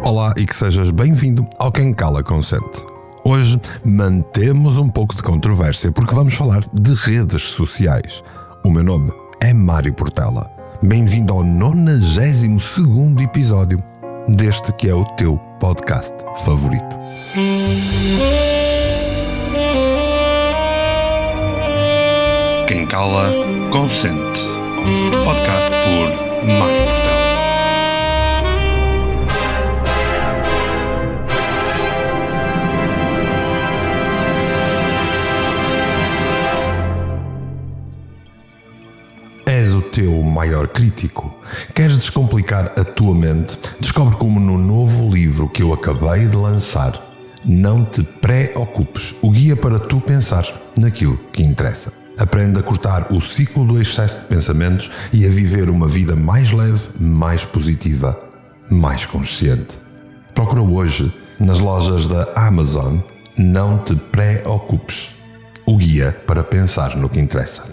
Olá e que sejas bem-vindo ao Quem Cala Consente. Hoje mantemos um pouco de controvérsia porque vamos falar de redes sociais. O meu nome é Mário Portela. Bem-vindo ao 92º episódio deste que é o teu podcast favorito. Quem Cala Consente. Podcast por Mário Portela. És o teu maior crítico? Queres descomplicar a tua mente? Descobre como no novo livro que eu acabei de lançar, Não Te Preocupes, o guia para tu pensar naquilo que interessa. Aprende a cortar o ciclo do excesso de pensamentos e a viver uma vida mais leve, mais positiva, mais consciente. Procura hoje nas lojas da Amazon Não Te Preocupes, o guia para pensar no que interessa.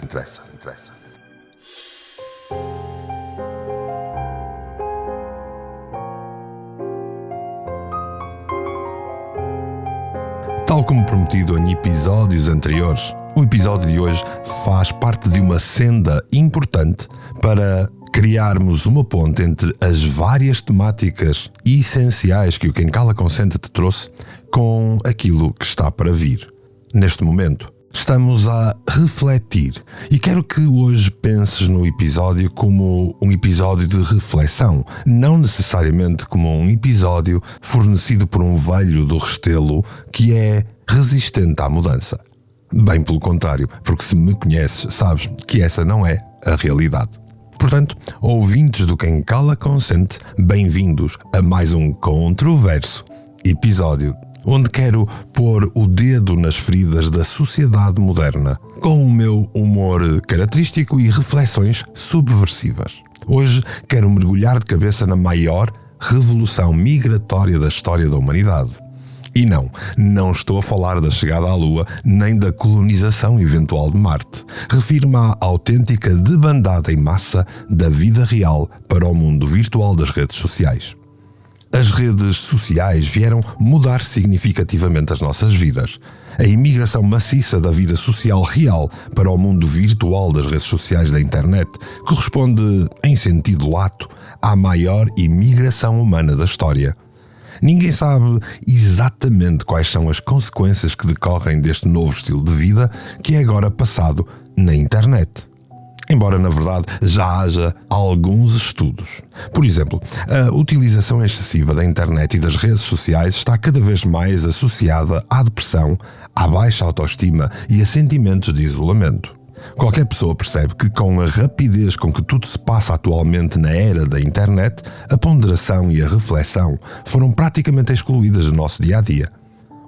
Tal como prometido em episódios anteriores, o episódio de hoje faz parte de uma senda importante para criarmos uma ponte entre as várias temáticas essenciais que o Quem Cala Consente te trouxe com aquilo que está para vir. Neste momento, estamos a refletir e quero que hoje penses no episódio como um episódio de reflexão, não necessariamente como um episódio fornecido por um velho do Restelo que é resistente à mudança. Bem pelo contrário, porque se me conheces, sabes que essa não é a realidade. Portanto, ouvintes do Quem Cala Consente, bem-vindos a mais um controverso episódio, onde quero pôr o dedo nas feridas da sociedade moderna, com o meu humor característico e reflexões subversivas. Hoje quero mergulhar de cabeça na maior revolução migratória da história da humanidade. E não estou a falar da chegada à Lua, nem da colonização eventual de Marte. Refiro-me à autêntica debandada em massa da vida real para o mundo virtual das redes sociais. As redes sociais vieram mudar significativamente as nossas vidas. A imigração maciça da vida social real para o mundo virtual das redes sociais da internet corresponde, em sentido lato, à maior imigração humana da história. Ninguém sabe exatamente quais são as consequências que decorrem deste novo estilo de vida que é agora passado na internet. Embora, na verdade, já haja alguns estudos. Por exemplo, a utilização excessiva da internet e das redes sociais está cada vez mais associada à depressão, à baixa autoestima e a sentimentos de isolamento. Qualquer pessoa percebe que com a rapidez com que tudo se passa atualmente na era da internet, a ponderação e a reflexão foram praticamente excluídas do nosso dia-a-dia.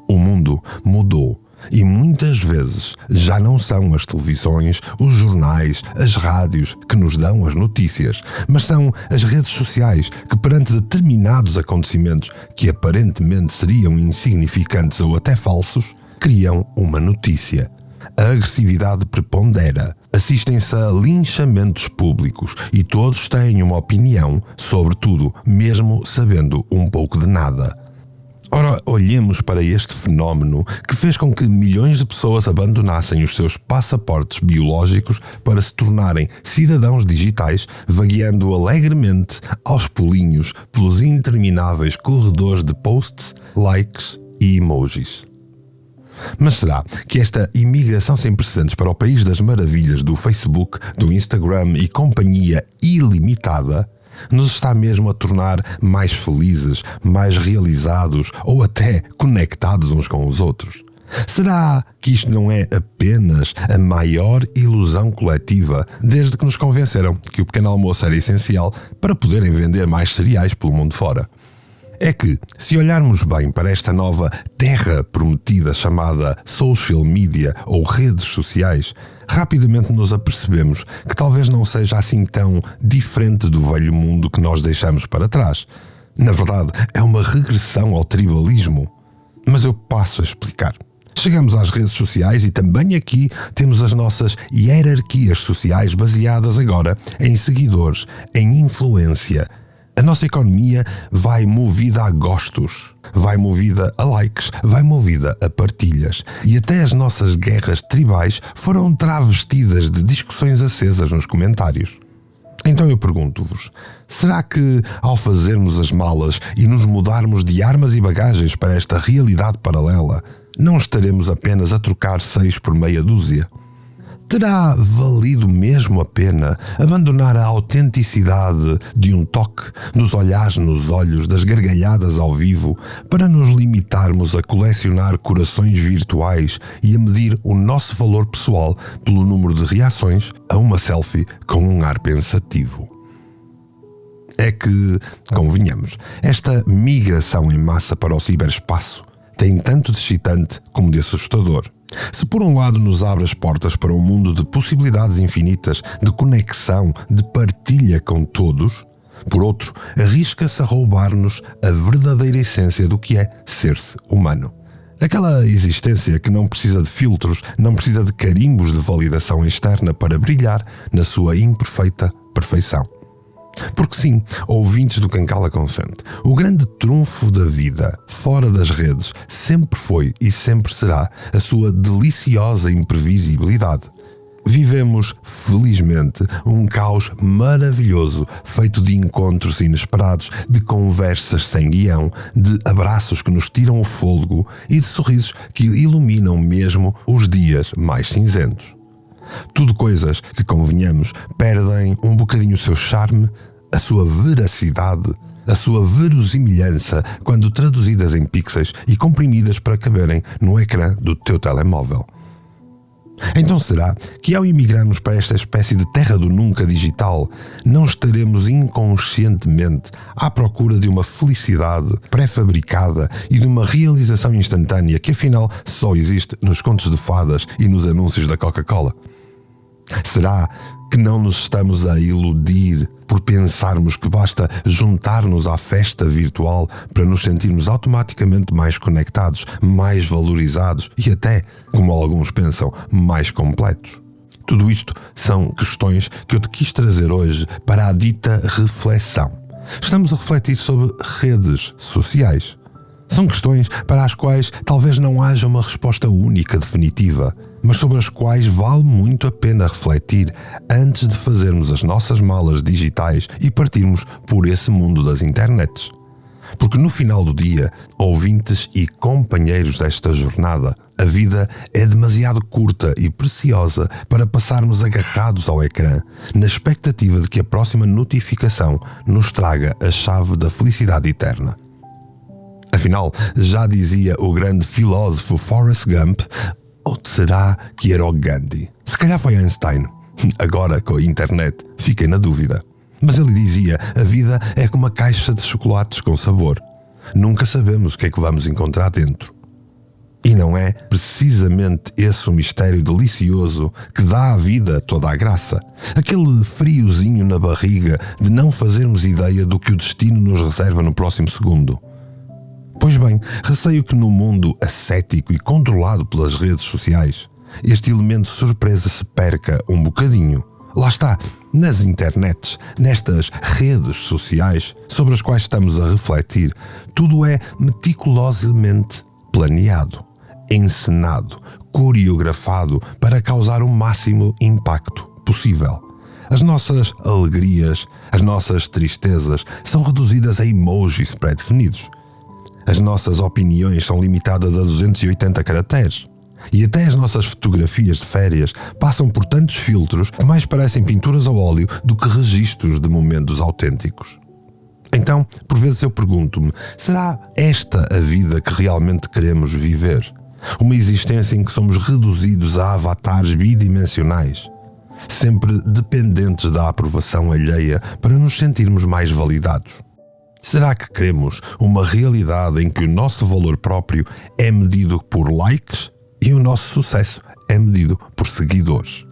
O mundo mudou. E muitas vezes já não são as televisões, os jornais, as rádios que nos dão as notícias, mas são as redes sociais que, perante determinados acontecimentos que aparentemente seriam insignificantes ou até falsos, criam uma notícia. A agressividade prepondera, assistem-se a linchamentos públicos e todos têm uma opinião sobre tudo, mesmo sabendo um pouco de nada. Ora, olhemos para este fenómeno que fez com que milhões de pessoas abandonassem os seus passaportes biológicos para se tornarem cidadãos digitais, vagueando alegremente aos pulinhos pelos intermináveis corredores de posts, likes e emojis. Mas será que esta imigração sem precedentes para o país das maravilhas do Facebook, do Instagram e companhia ilimitada nos está mesmo a tornar mais felizes, mais realizados ou até conectados uns com os outros? Será que isto não é apenas a maior ilusão coletiva desde que nos convenceram que o pequeno almoço era essencial para poderem vender mais cereais pelo mundo fora? É que, se olharmos bem para esta nova terra prometida chamada social media ou redes sociais, rapidamente nos apercebemos que talvez não seja assim tão diferente do velho mundo que nós deixamos para trás. Na verdade, é uma regressão ao tribalismo. Mas eu passo a explicar. Chegamos às redes sociais e também aqui temos as nossas hierarquias sociais baseadas agora em seguidores, em influência. A nossa economia vai movida a gostos, vai movida a likes, vai movida a partilhas. E até as nossas guerras tribais foram travestidas de discussões acesas nos comentários. Então eu pergunto-vos, será que ao fazermos as malas e nos mudarmos de armas e bagagens para esta realidade paralela, não estaremos apenas a trocar 6 por meia dúzia? Terá valido mesmo a pena abandonar a autenticidade de um toque, dos olhares nos olhos, das gargalhadas ao vivo, para nos limitarmos a colecionar corações virtuais e a medir o nosso valor pessoal pelo número de reações a uma selfie com um ar pensativo? É que, convenhamos, esta migração em massa para o ciberespaço tem tanto de excitante como de assustador. Se por um lado nos abre as portas para um mundo de possibilidades infinitas, de conexão, de partilha com todos, por outro, arrisca-se a roubar-nos a verdadeira essência do que é ser-se humano. Aquela existência que não precisa de filtros, não precisa de carimbos de validação externa para brilhar na sua imperfeita perfeição. Porque sim, ouvintes do Cancala Consente, o grande trunfo da vida, fora das redes, sempre foi e sempre será a sua deliciosa imprevisibilidade. Vivemos, felizmente, um caos maravilhoso, feito de encontros inesperados, de conversas sem guião, de abraços que nos tiram o fôlego e de sorrisos que iluminam mesmo os dias mais cinzentos. Tudo coisas que, convenhamos, perdem um bocadinho o seu charme, a sua veracidade, a sua verosimilhança quando traduzidas em pixels e comprimidas para caberem no ecrã do teu telemóvel. Então será que ao imigrarmos para esta espécie de terra do nunca digital, não estaremos inconscientemente à procura de uma felicidade pré-fabricada e de uma realização instantânea que afinal só existe nos contos de fadas e nos anúncios da Coca-Cola? Será que não nos estamos a iludir por pensarmos que basta juntar-nos à festa virtual para nos sentirmos automaticamente mais conectados, mais valorizados e até, como alguns pensam, mais completos? Tudo isto são questões que eu te quis trazer hoje para a dita reflexão. Estamos a refletir sobre redes sociais. São questões para as quais talvez não haja uma resposta única, definitiva, mas sobre as quais vale muito a pena refletir antes de fazermos as nossas malas digitais e partirmos por esse mundo das internets. Porque no final do dia, ouvintes e companheiros desta jornada, a vida é demasiado curta e preciosa para passarmos agarrados ao ecrã, na expectativa de que a próxima notificação nos traga a chave da felicidade eterna. Afinal, já dizia o grande filósofo Forrest Gump, ou será que era o Gandhi? Se calhar foi Einstein. Agora, com a internet, fiquei na dúvida. Mas ele dizia, a vida é como uma caixa de chocolates com sabor. Nunca sabemos o que é que vamos encontrar dentro. E não é precisamente esse o mistério delicioso que dá à vida toda a graça? Aquele friozinho na barriga de não fazermos ideia do que o destino nos reserva no próximo segundo. Pois bem, receio que no mundo ascético e controlado pelas redes sociais, este elemento surpresa se perca um bocadinho. Lá está, nas internets, nestas redes sociais sobre as quais estamos a refletir, tudo é meticulosamente planeado, encenado, coreografado para causar o máximo impacto possível. As nossas alegrias, as nossas tristezas são reduzidas a emojis pré-definidos. As nossas opiniões são limitadas a 280 caracteres. E até as nossas fotografias de férias passam por tantos filtros que mais parecem pinturas ao óleo do que registros de momentos autênticos. Então, por vezes eu pergunto-me, será esta a vida que realmente queremos viver? Uma existência em que somos reduzidos a avatares bidimensionais, sempre dependentes da aprovação alheia para nos sentirmos mais validados? Será que queremos uma realidade em que o nosso valor próprio é medido por likes e o nosso sucesso é medido por seguidores?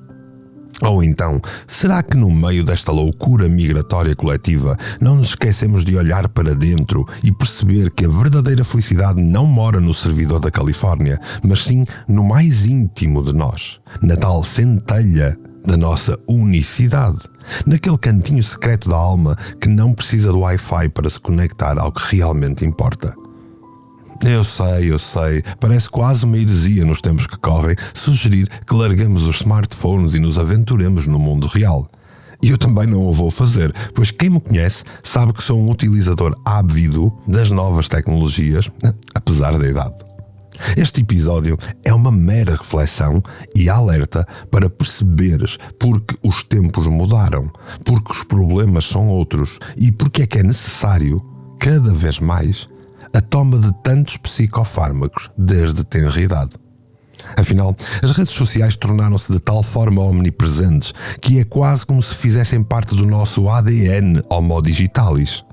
Ou então, será que no meio desta loucura migratória coletiva não nos esquecemos de olhar para dentro e perceber que a verdadeira felicidade não mora no servidor da Califórnia, mas sim no mais íntimo de nós, na tal centelha da nossa unicidade, naquele cantinho secreto da alma que não precisa do Wi-Fi para se conectar ao que realmente importa. Eu sei, parece quase uma heresia nos tempos que correm sugerir que larguemos os smartphones e nos aventuremos no mundo real. E eu também não o vou fazer, pois quem me conhece sabe que sou um utilizador ávido das novas tecnologias, apesar da idade. Este episódio é uma mera reflexão e alerta para perceberes porque os tempos mudaram, porque os problemas são outros e porque é que é necessário, cada vez mais, a toma de tantos psicofármacos desde tenra idade. Afinal, as redes sociais tornaram-se de tal forma omnipresentes que é quase como se fizessem parte do nosso ADN homo digitalis.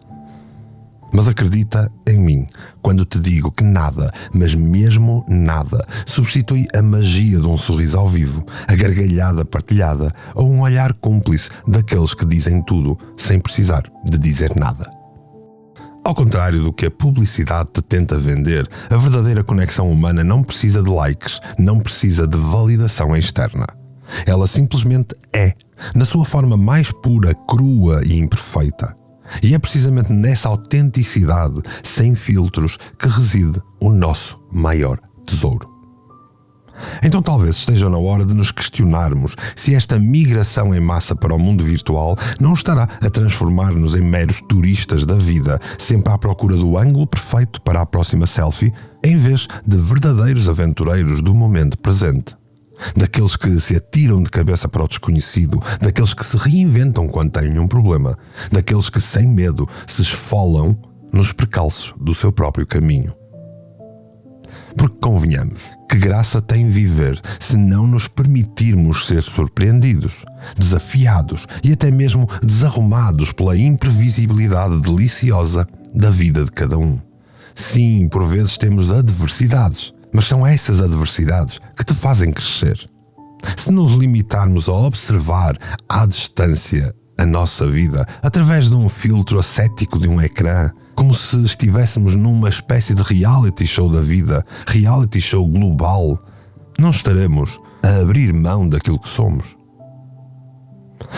Mas acredita em mim quando te digo que nada, mas mesmo nada, substitui a magia de um sorriso ao vivo, a gargalhada partilhada ou um olhar cúmplice daqueles que dizem tudo sem precisar de dizer nada. Ao contrário do que a publicidade te tenta vender, a verdadeira conexão humana não precisa de likes, não precisa de validação externa. Ela simplesmente é, na sua forma mais pura, crua e imperfeita. E é precisamente nessa autenticidade, sem filtros, que reside o nosso maior tesouro. Então talvez esteja na hora de nos questionarmos se esta migração em massa para o mundo virtual não estará a transformar-nos em meros turistas da vida, sempre à procura do ângulo perfeito para a próxima selfie, em vez de verdadeiros aventureiros do momento presente. Daqueles que se atiram de cabeça para o desconhecido, daqueles que se reinventam quando têm um problema, daqueles que sem medo se esfolam nos percalços do seu próprio caminho. Porque convenhamos, que graça tem viver se não nos permitirmos ser surpreendidos, desafiados e até mesmo desarrumados pela imprevisibilidade deliciosa da vida de cada um. Sim, por vezes temos adversidades, mas são essas adversidades que te fazem crescer. Se nos limitarmos a observar à distância a nossa vida através de um filtro ascético de um ecrã, como se estivéssemos numa espécie de reality show da vida, reality show global, não estaremos a abrir mão daquilo que somos.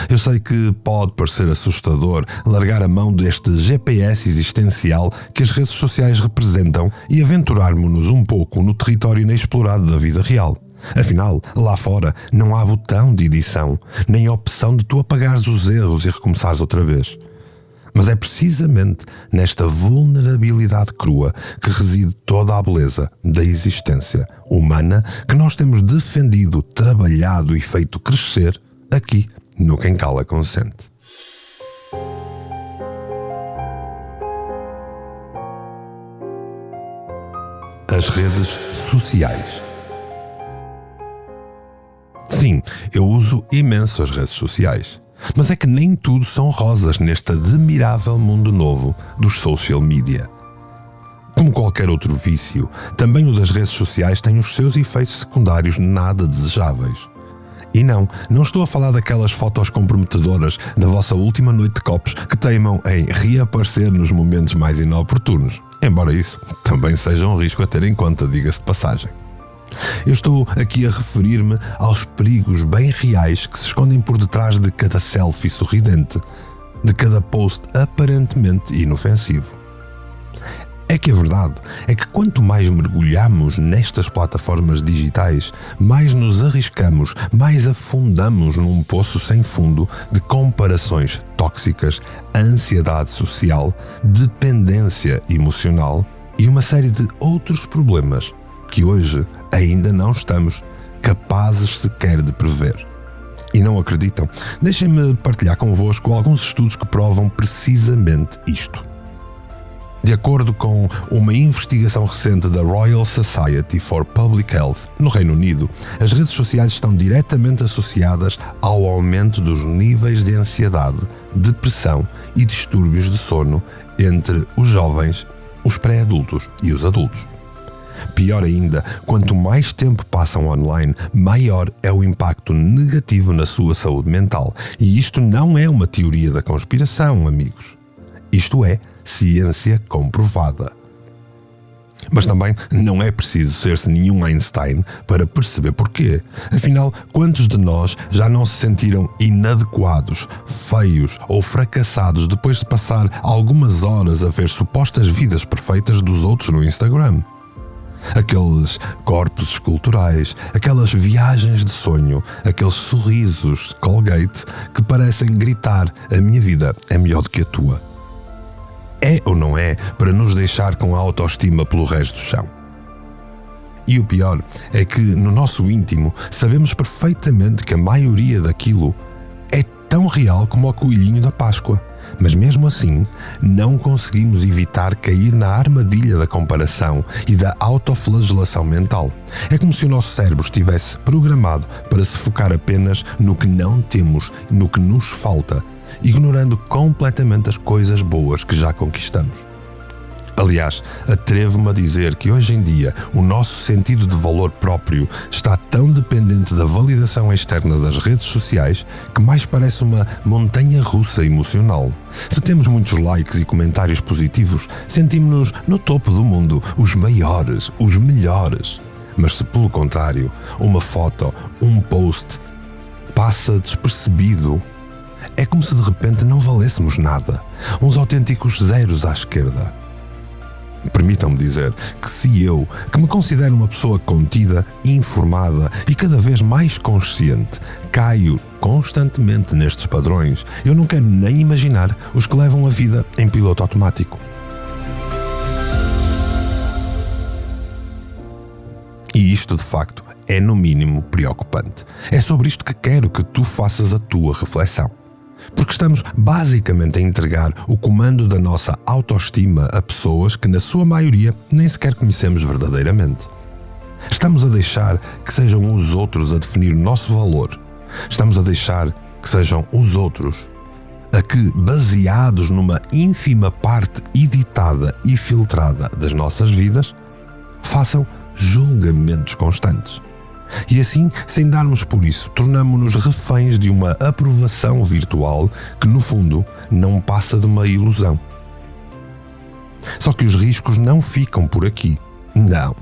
Eu sei que pode parecer assustador largar a mão deste GPS existencial que as redes sociais representam e aventurarmos-nos um pouco no território inexplorado da vida real. Afinal, lá fora não há botão de edição, nem opção de tu apagares os erros e recomeçares outra vez. Mas é precisamente nesta vulnerabilidade crua que reside toda a beleza da existência humana que nós temos defendido, trabalhado e feito crescer aqui no Quem Cala Consente. As redes sociais. Sim, eu uso imenso as redes sociais. Mas é que nem tudo são rosas neste admirável mundo novo dos social media. Como qualquer outro vício, também o das redes sociais tem os seus efeitos secundários nada desejáveis. E não estou a falar daquelas fotos comprometedoras da vossa última noite de copos que teimam em reaparecer nos momentos mais inoportunos, embora isso também seja um risco a ter em conta, diga-se de passagem. Eu estou aqui a referir-me aos perigos bem reais que se escondem por detrás de cada selfie sorridente, de cada post aparentemente inofensivo. É que a verdade é que quanto mais mergulhamos nestas plataformas digitais, mais nos arriscamos, mais afundamos num poço sem fundo de comparações tóxicas, ansiedade social, dependência emocional e uma série de outros problemas que hoje ainda não estamos capazes sequer de prever. E não acreditam? Deixem-me partilhar convosco alguns estudos que provam precisamente isto. De acordo com uma investigação recente da Royal Society for Public Health no Reino Unido, as redes sociais estão diretamente associadas ao aumento dos níveis de ansiedade, depressão e distúrbios de sono entre os jovens, os pré-adultos e os adultos. Pior ainda, quanto mais tempo passam online, maior é o impacto negativo na sua saúde mental. E isto não é uma teoria da conspiração, amigos. Isto é ciência comprovada. Mas também não é preciso ser-se nenhum Einstein para perceber porquê. Afinal, quantos de nós já não se sentiram inadequados, feios ou fracassados depois de passar algumas horas a ver supostas vidas perfeitas dos outros no Instagram? Aqueles corpos esculturais, aquelas viagens de sonho, aqueles sorrisos Colgate que parecem gritar: a minha vida é melhor do que a tua. É ou não é para nos deixar com a autoestima pelo resto do chão? E o pior é que no nosso íntimo sabemos perfeitamente que a maioria daquilo é tão real como o coelhinho da Páscoa. Mas mesmo assim, não conseguimos evitar cair na armadilha da comparação e da autoflagelação mental. É como se o nosso cérebro estivesse programado para se focar apenas no que não temos, no que nos falta, ignorando completamente as coisas boas que já conquistamos. Aliás, atrevo-me a dizer que hoje em dia o nosso sentido de valor próprio está tão dependente da validação externa das redes sociais que mais parece uma montanha russa emocional. Se temos muitos likes e comentários positivos, sentimos-nos no topo do mundo, os maiores, os melhores. Mas se pelo contrário, uma foto, um post passa despercebido, é como se de repente não valêssemos nada, uns autênticos zeros à esquerda. Permitam-me dizer que se eu, que me considero uma pessoa contida, informada e cada vez mais consciente, caio constantemente nestes padrões, eu não quero nem imaginar os que levam a vida em piloto automático. E isto, de facto, é no mínimo preocupante. É sobre isto que quero que tu faças a tua reflexão. Porque estamos basicamente a entregar o comando da nossa autoestima a pessoas que, na sua maioria, nem sequer conhecemos verdadeiramente. Estamos a deixar que sejam os outros a definir o nosso valor. Estamos a deixar que sejam os outros a que, baseados numa ínfima parte editada e filtrada das nossas vidas, façam julgamentos constantes. E assim, sem darmos por isso, tornamo-nos reféns de uma aprovação virtual que, no fundo, não passa de uma ilusão. Só que os riscos não ficam por aqui. Não.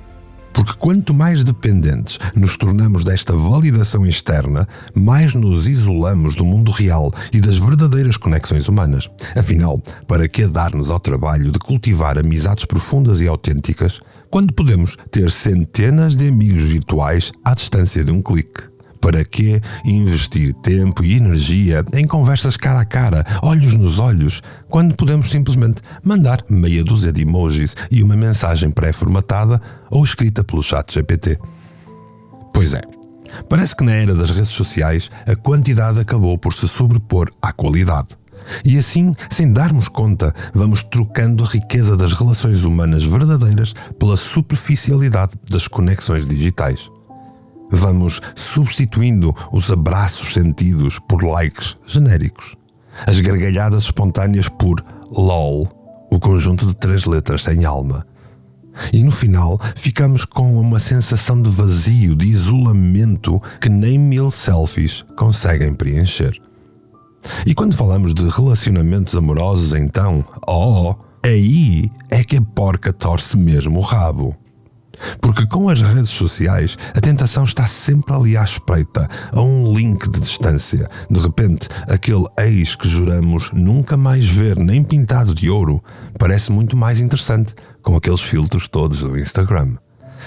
Porque quanto mais dependentes nos tornamos desta validação externa, mais nos isolamos do mundo real e das verdadeiras conexões humanas. Afinal, para que dar-nos ao trabalho de cultivar amizades profundas e autênticas, quando podemos ter centenas de amigos virtuais à distância de um clique? Para que investir tempo e energia em conversas cara a cara, olhos nos olhos, quando podemos simplesmente mandar meia dúzia de emojis e uma mensagem pré-formatada ou escrita pelo ChatGPT? Pois é, parece que na era das redes sociais a quantidade acabou por se sobrepor à qualidade. E assim, sem darmos conta, vamos trocando a riqueza das relações humanas verdadeiras pela superficialidade das conexões digitais. Vamos substituindo os abraços sentidos por likes genéricos, as gargalhadas espontâneas por LOL, o conjunto de 3 letras sem alma. E no final ficamos com uma sensação de vazio, de isolamento que nem 1000 selfies conseguem preencher. E quando falamos de relacionamentos amorosos, então, aí é que a porca torce mesmo o rabo. Porque com as redes sociais, a tentação está sempre ali à espreita, a um link de distância. De repente, aquele ex que juramos nunca mais ver nem pintado de ouro, parece muito mais interessante com aqueles filtros todos do Instagram.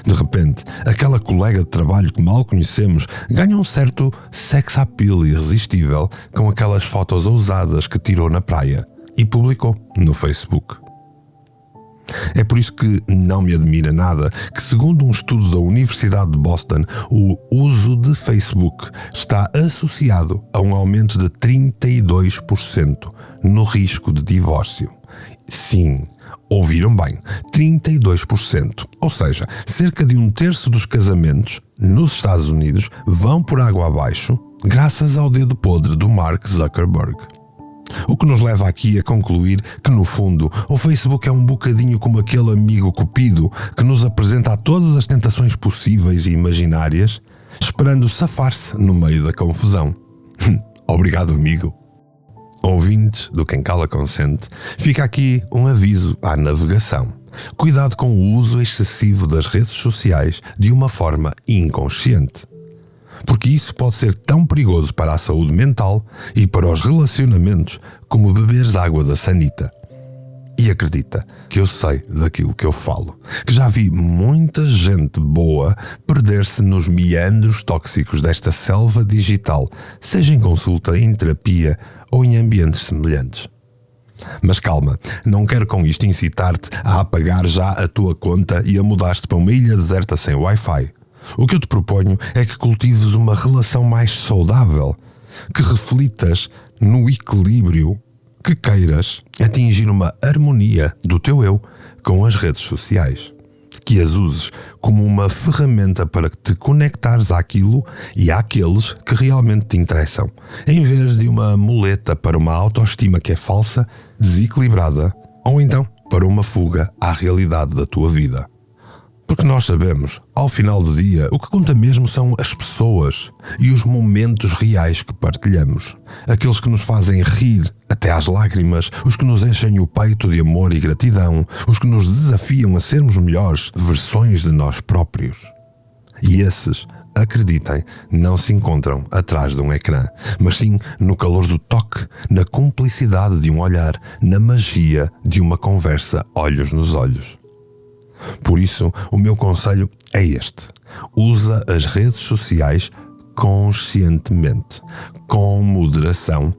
De repente, aquela colega de trabalho que mal conhecemos ganha um certo sex appeal irresistível com aquelas fotos ousadas que tirou na praia e publicou no Facebook. É por isso que não me admira nada que, segundo um estudo da Universidade de Boston, o uso de Facebook está associado a um aumento de 32% no risco de divórcio. Sim, ouviram bem, 32%. Ou seja, cerca de 1/3 dos casamentos nos Estados Unidos vão por água abaixo graças ao dedo podre do Mark Zuckerberg. O que nos leva aqui a concluir que, no fundo, o Facebook é um bocadinho como aquele amigo cupido que nos apresenta todas as tentações possíveis e imaginárias, esperando safar-se no meio da confusão. Obrigado, amigo. Ouvintes do Quem Cala Consente, fica aqui um aviso à navegação. Cuidado com o uso excessivo das redes sociais de uma forma inconsciente, porque isso pode ser tão perigoso para a saúde mental e para os relacionamentos como beberes água da sanita. E acredita que eu sei daquilo que eu falo, que já vi muita gente boa perder-se nos meandros tóxicos desta selva digital, seja em consulta, em terapia ou em ambientes semelhantes. Mas calma, não quero com isto incitar-te a apagar já a tua conta e a mudar-te para uma ilha deserta sem Wi-Fi. O que eu te proponho é que cultives uma relação mais saudável, que reflitas no equilíbrio, que queiras atingir uma harmonia do teu eu com as redes sociais, que as uses como uma ferramenta para te conectares àquilo e àqueles que realmente te interessam, em vez de uma muleta para uma autoestima que é falsa, desequilibrada, ou então para uma fuga à realidade da tua vida. Porque nós sabemos, ao final do dia, o que conta mesmo são as pessoas e os momentos reais que partilhamos. Aqueles que nos fazem rir até às lágrimas, os que nos enchem o peito de amor e gratidão, os que nos desafiam a sermos melhores versões de nós próprios. E esses, acreditem, não se encontram atrás de um ecrã, mas sim no calor do toque, na cumplicidade de um olhar, na magia de uma conversa olhos nos olhos. Por isso, o meu conselho é este: usa as redes sociais conscientemente, com moderação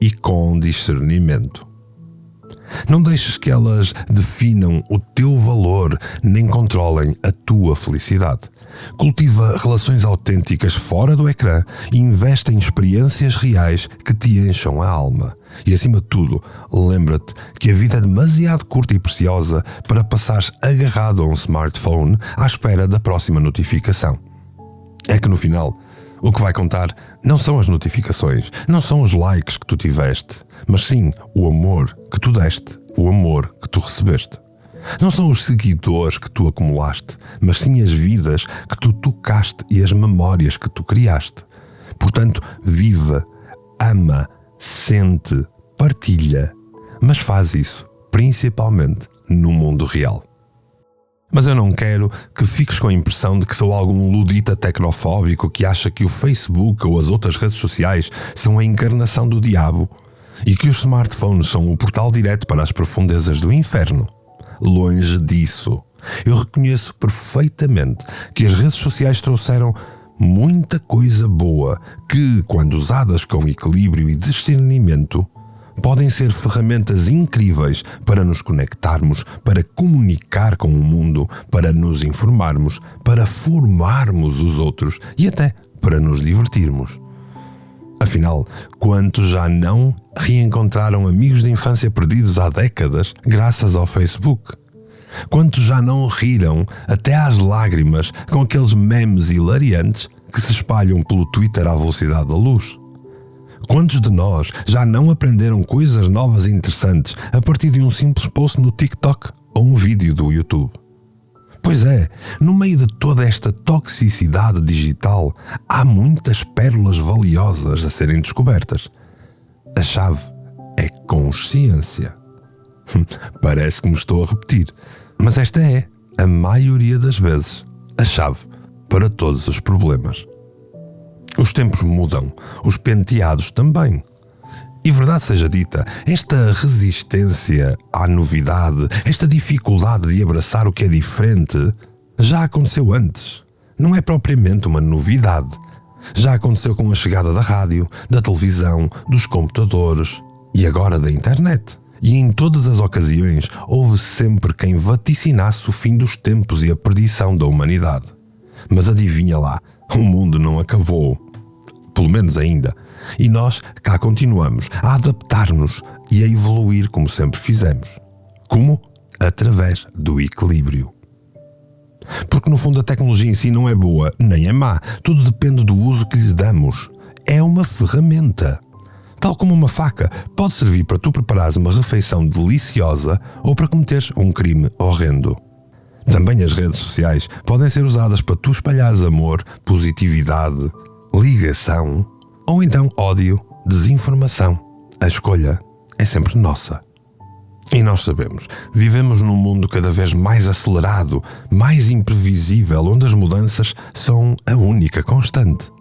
e com discernimento. Não deixes que elas definam o teu valor nem controlem a tua felicidade. Cultiva relações autênticas fora do ecrã e investe em experiências reais que te encham a alma. E acima de tudo, lembra-te que a vida é demasiado curta e preciosa para passares agarrado a um smartphone à espera da próxima notificação. É que no final, o que vai contar não são as notificações, não são os likes que tu tiveste, mas sim o amor que tu deste, o amor que tu recebeste. Não são os seguidores que tu acumulaste, mas sim as vidas que tu tocaste e as memórias que tu criaste. Portanto, viva, ama, sente, partilha, mas faz isso principalmente no mundo real. Mas eu não quero que fiques com a impressão de que sou algum ludita tecnofóbico que acha que o Facebook ou as outras redes sociais são a encarnação do diabo e que os smartphones são o portal direto para as profundezas do inferno. Longe disso. Eu reconheço perfeitamente que as redes sociais trouxeram muita coisa boa que, quando usadas com equilíbrio e discernimento, podem ser ferramentas incríveis para nos conectarmos, para comunicar com o mundo, para nos informarmos, para formarmos os outros e até para nos divertirmos. Afinal, quantos já não reencontraram amigos de infância perdidos há décadas graças ao Facebook? Quantos já não riram até às lágrimas com aqueles memes hilariantes que se espalham pelo Twitter à velocidade da luz? Quantos de nós já não aprenderam coisas novas e interessantes a partir de um simples post no TikTok ou um vídeo do YouTube? Pois é, no meio de toda esta toxicidade digital, há muitas pérolas valiosas a serem descobertas. A chave é consciência. Parece que me estou a repetir, mas esta é, a maioria das vezes, a chave para todos os problemas. Os tempos mudam, os penteados também. E verdade seja dita, esta resistência à novidade, esta dificuldade de abraçar o que é diferente, já aconteceu antes. Não é propriamente uma novidade. Já aconteceu com a chegada da rádio, da televisão, dos computadores e agora da internet. E em todas as ocasiões houve sempre quem vaticinasse o fim dos tempos e a perdição da humanidade. Mas adivinha lá, o mundo não acabou. Pelo menos ainda. E nós cá continuamos a adaptar-nos e a evoluir como sempre fizemos. Como? Através do equilíbrio. Porque no fundo a tecnologia em si não é boa, nem é má. Tudo depende do uso que lhe damos. É uma ferramenta. Tal como uma faca, pode servir para tu preparares uma refeição deliciosa ou para cometeres um crime horrendo. Também as redes sociais podem ser usadas para tu espalhares amor, positividade, ligação ou então ódio, desinformação. A escolha é sempre nossa. E nós sabemos, vivemos num mundo cada vez mais acelerado, mais imprevisível, onde as mudanças são a única constante.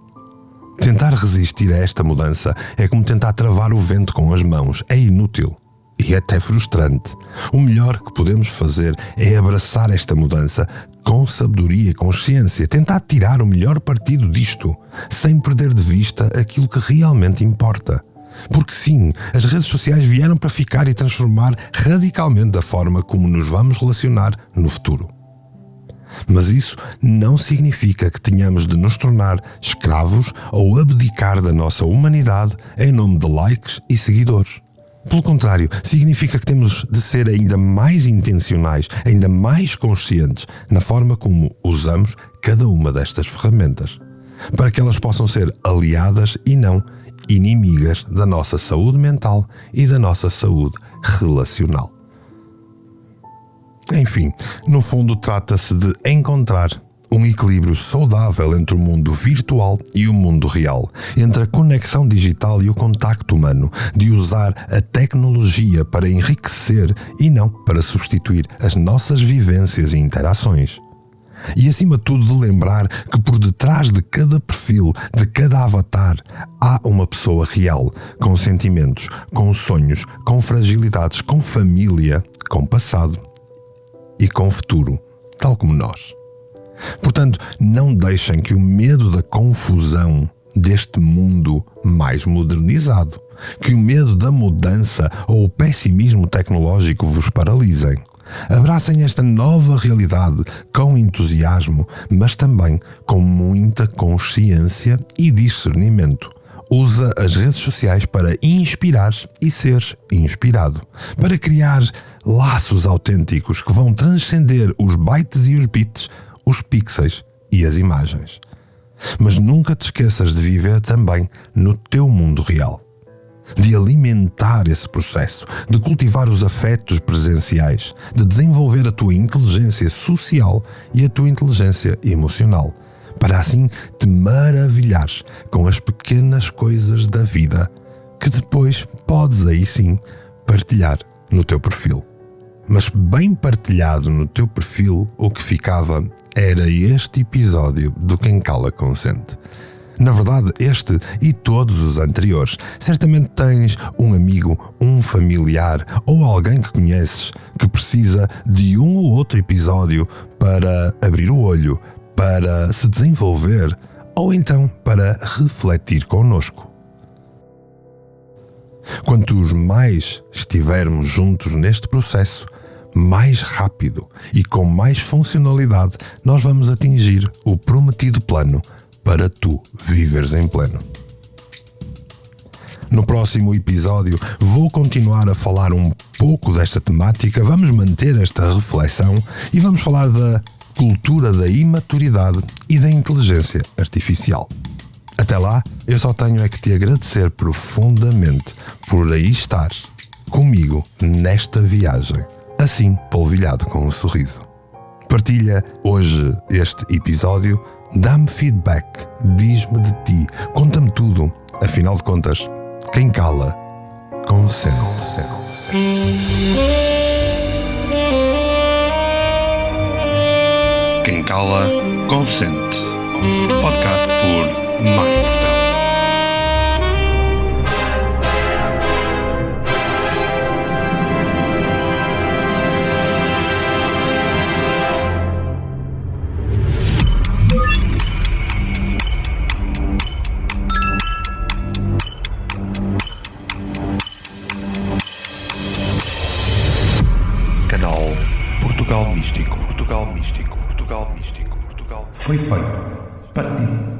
Tentar resistir a esta mudança é como tentar travar o vento com as mãos. É inútil e até frustrante. O melhor que podemos fazer é abraçar esta mudança com sabedoria e consciência, tentar tirar o melhor partido disto, sem perder de vista aquilo que realmente importa. Porque sim, as redes sociais vieram para ficar e transformar radicalmente a forma como nos vamos relacionar no futuro. Mas isso não significa que tenhamos de nos tornar escravos ou abdicar da nossa humanidade em nome de likes e seguidores. Pelo contrário, significa que temos de ser ainda mais intencionais, ainda mais conscientes na forma como usamos cada uma destas ferramentas, para que elas possam ser aliadas e não inimigas da nossa saúde mental e da nossa saúde relacional. Enfim, no fundo trata-se de encontrar um equilíbrio saudável entre o mundo virtual e o mundo real, entre a conexão digital e o contacto humano, de usar a tecnologia para enriquecer e não para substituir as nossas vivências e interações. E acima de tudo de lembrar que por detrás de cada perfil, de cada avatar, há uma pessoa real, com sentimentos, com sonhos, com fragilidades, com família, com passado e com futuro, tal como nós. Portanto, não deixem que o medo da confusão deste mundo mais modernizado, que o medo da mudança ou o pessimismo tecnológico vos paralisem. Abracem esta nova realidade com entusiasmo, mas também com muita consciência e discernimento. Usa as redes sociais para inspirar e ser inspirado, para criar laços autênticos que vão transcender os bytes e os bits, os pixels e as imagens. Mas nunca te esqueças de viver também no teu mundo real, de alimentar esse processo, de cultivar os afetos presenciais, de desenvolver a tua inteligência social e a tua inteligência emocional, para assim te maravilhares com as pequenas coisas da vida que depois podes aí sim partilhar no teu perfil. Mas bem partilhado no teu perfil, o que ficava era este episódio do Quem Cala Consente. Na verdade, este e todos os anteriores. Certamente tens um amigo, um familiar ou alguém que conheces que precisa de um ou outro episódio para abrir o olho, para se desenvolver ou então para refletir connosco. Quantos mais estivermos juntos neste processo, mais rápido e com mais funcionalidade nós vamos atingir o prometido plano para tu viveres em pleno. No próximo episódio vou continuar a falar um pouco desta temática, vamos manter esta reflexão e vamos falar da cultura da imaturidade e da inteligência artificial. Até lá, eu só tenho é que te agradecer profundamente por aí estar comigo nesta viagem, assim polvilhado com um sorriso. Partilha hoje este episódio, dá-me feedback, diz-me de ti, conta-me tudo. Afinal de contas, quem cala, consente. Quem cala, consente. Podcast por Mário Portela. Canal Portugal Místico. Foi feito para ti.